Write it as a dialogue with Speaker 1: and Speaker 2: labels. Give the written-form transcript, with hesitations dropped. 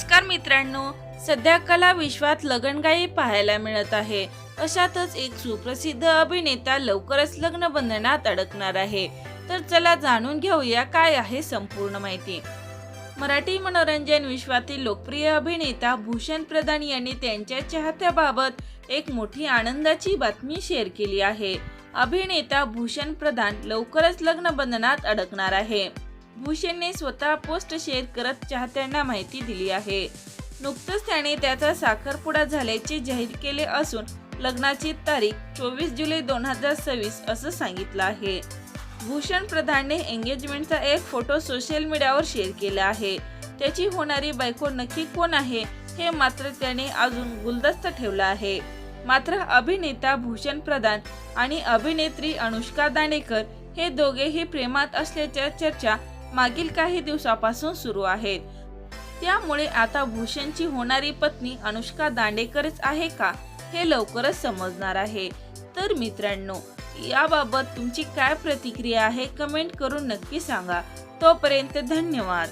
Speaker 1: नमस्कार मित्रांनो, सध्या कला विश्वात लगनगाई पाहायला मिळत आहे। अशातच एक सुप्रसिद्ध अभिनेता लवकरच लग्न बंधनात अडकणार आहे। तर चला जाणून घेऊया काय आहे संपूर्ण माहिती। मराठी मनोरंजन विश्वातील लोकप्रिय अभिनेता भूषण प्रधान यांनी त्यांच्या चाहत्याबाबत एक मोठी आनंदाची बातमी शेअर केली आहे। अभिनेता भूषण प्रधान लवकरच लग्न बंधनात अडकणार आहे। भूषणने स्वतः पोस्ट शेअर करत चाहत्यांना माहिती दिली आहे। नुकतंच त्याने त्याचा साखरपुडा झाल्याचे जाहीर केले असून लग्नाची तारीख 24 जुलै 2026 असं सांगितलं आहे। भूषण प्रधानने एंगेजमेंटचा एक फोटो सोशल मीडियावर शेअर केला आहे। त्याची होणारी बायको नक्की कोण आहे हे मात्र त्याने अजून गुलदस्त ठेवला आहे। मात्र अभिनेता भूषण प्रधान आणि अभिनेत्री अनुष्का दांडेकर हे दोघेही प्रेमात असल्याच्या चर्चा मागील काही दिवसापासून सुरू आहेत। त्यामुळे आता भूषणची होणारी पत्नी अनुष्का दांडेकरच आहे का हे लवकरच समजणार आहे। तर मित्रांनो, याबाबत तुमची काय प्रतिक्रिया आहे कमेंट करून नक्की सांगा। तोपर्यंत धन्यवाद।